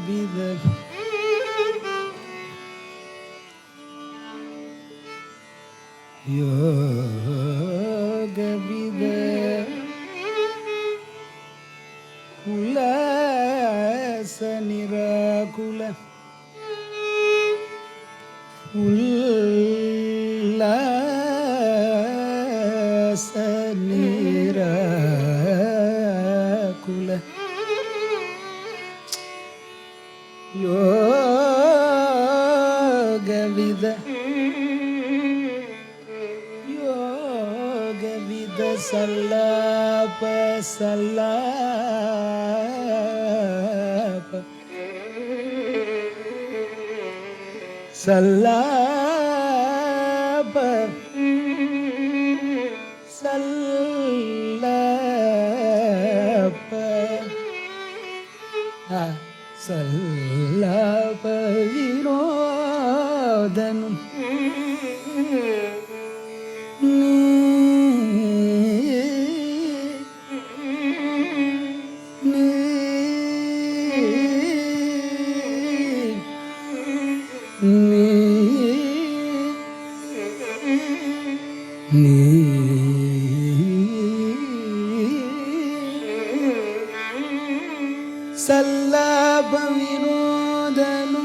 ವಿದ ಯೋಗ ವಿದ ಉಲ್ಲಾಸ ನಿರಾಕುಲ ಉಲ್ಲಾಸ ನಿರಾಕುಲ ಯೋಗವಿದ ಯೋಗವಿದ ಸಲ್ಲಾಪ ಸಲ್ಲಾಪ ಸಲ್ಲಾಪ ಸಲ್ಲಾಪ ಸಲ್ಲಾಪ ವಿನೋದನು ಸಲ್ಲಾಪ ವಿನೋದನು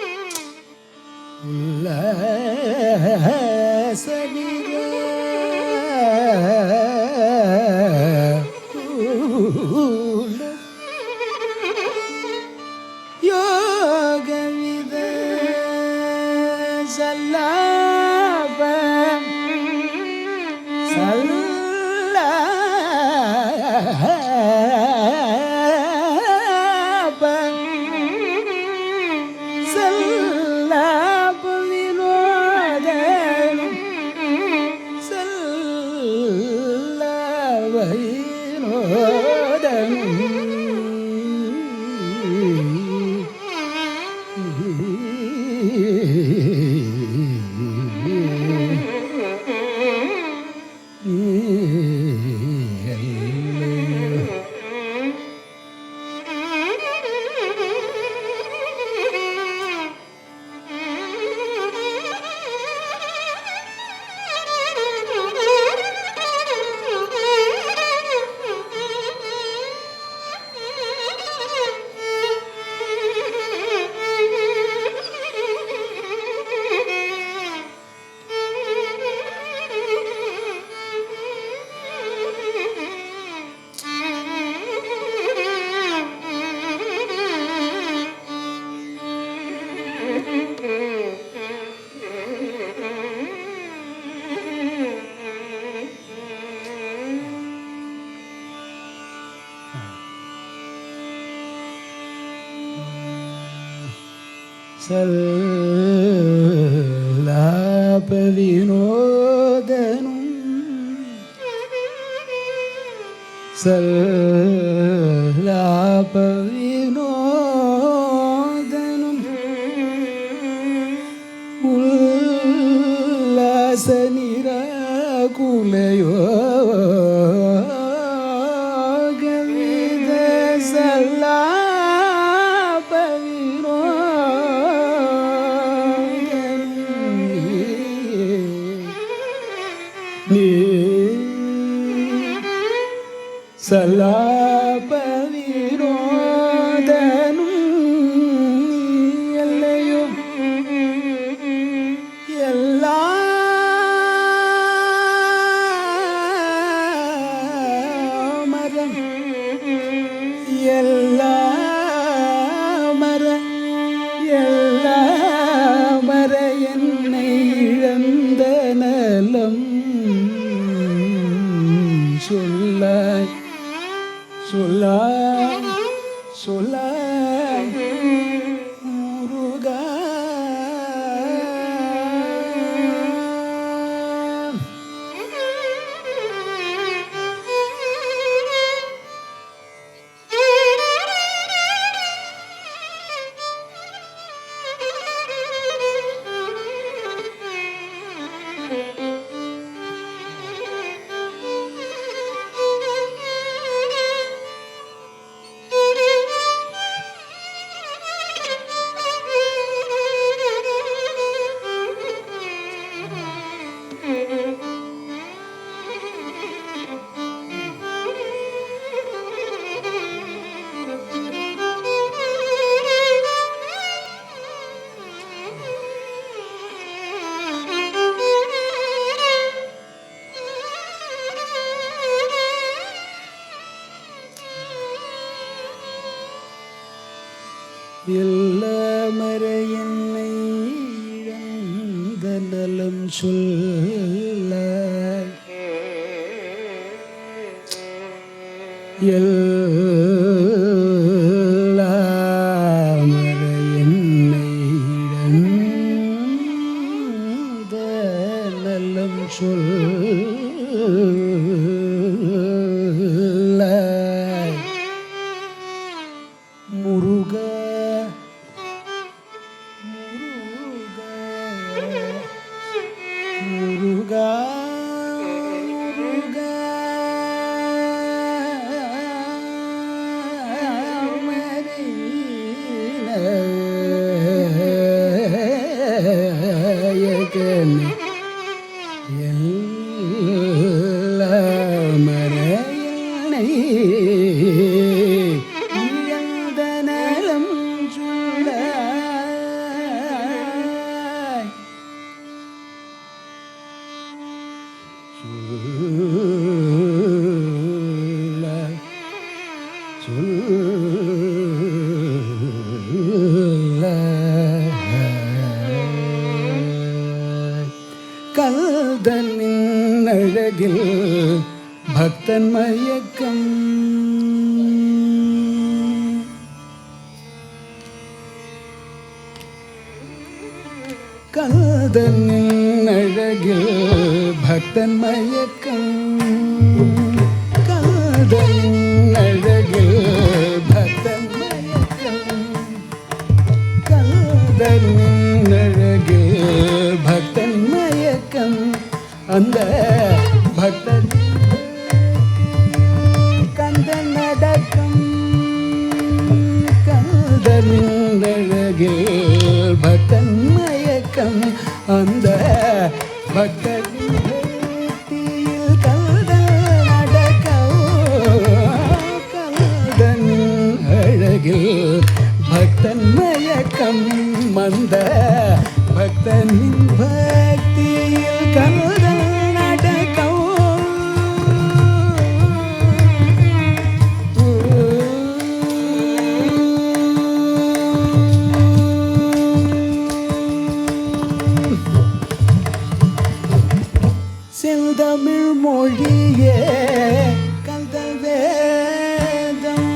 ಕುಲಯೋಗವಿದ ಉಲ್ಲಾಸ ಯೋಗವಿದ ಸಲ್ಲಾಪ ಸಲ್ಲಾಪ ಸಲ್ಲಾಪ ವಿನೋದನು ಸಲ್ಲಾಪ ವಿನೋದನು Mm-hmm. சல்லாப வினோதனும் சல்லாப வினோதனும் உல்லாச நிராகுலயோ சல்லாப வினோதனும் எல்லையோ எல்லா மரம் எல்லா மரம் எல்லா மர என்னை இழந்த நலம் சொல்லாய் சொல்லாய் சொல்லாய் முருகா எல்லா மர என்னை இழந்த நலம் சொல்லாய் எல்லா மர என்னை இழந்த நலம் சொல்லாய் முருகா முருகா முருகா மரீனயகனே எல்லா மரையனை இழந்த நலம் சொல்லாய் கல்தனின் அழகில் பக்தன் மயக்கம் கல்தனின் அழகில் பக்தன் மயக்கம் கல்தனின் அழகில் பக்தன் மயக்கம் கல்தனின் அழகில் பக்தன் மயக்கம் அந்த பக்தன் கந்தன் நடக்கம் கந்தனின் அழகில் பக்தன் மயக்கம் அந்த பக்தனின் பக்தியில் கந்தன் நடக்கம் கந்தனின் அழகில் பக்தன் மயக்கம் அந்த பக்தனின் பக்தியில் கந்தன் நடக்கம் செந்தமிழ் மொழியே கந்தல் வேதம்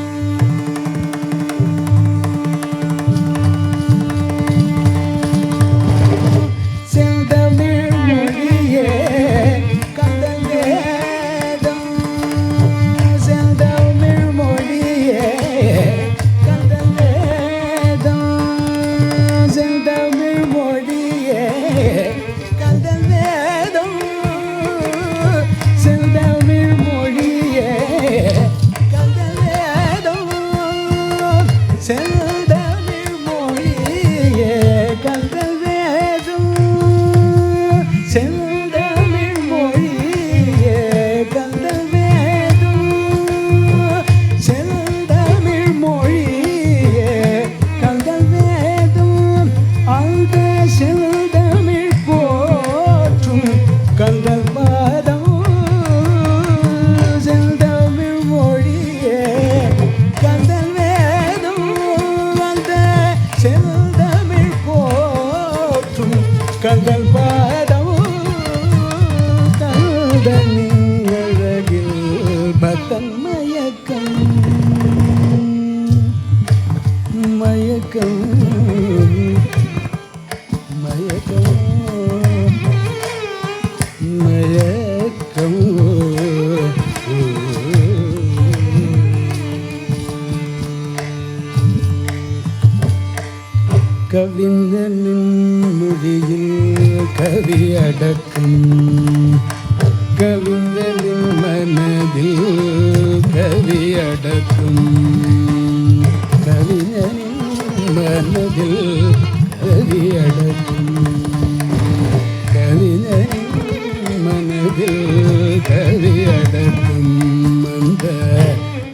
கந்தன் மயக்கம் மயக்கம் மயக்கம் மயக்கம் கவிஞனின் மொழியில் கவி அடக்கம் கவிஞனின் மனதில் கவி அடக்கம் கவிஞனின் மனதில் கவி அடக்கம் கவிஞனின் மனதில் கவி அடக்கம் அந்த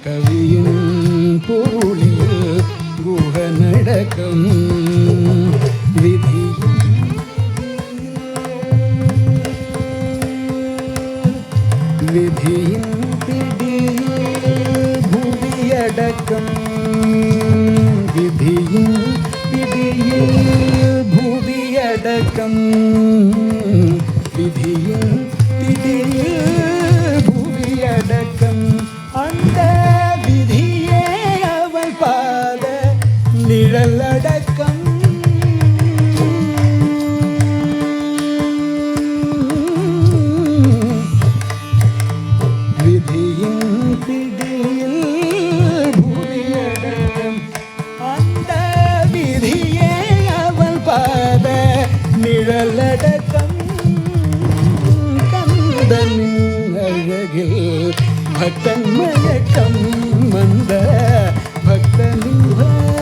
கவியின் பொருளில் குகனடக்கம் விதியின் பிடியில் புவியடக்கம் விதியின் பிடியில் புவியடக்கம் விதியின் பிடியில் புவியடக்கம் அந்த விதியே அவள் பாத நிழலடக்கம் நிழலடக்கம் கந்தனின் அழகில் பக்தன் மயக்கம் வந்த பக்தனின்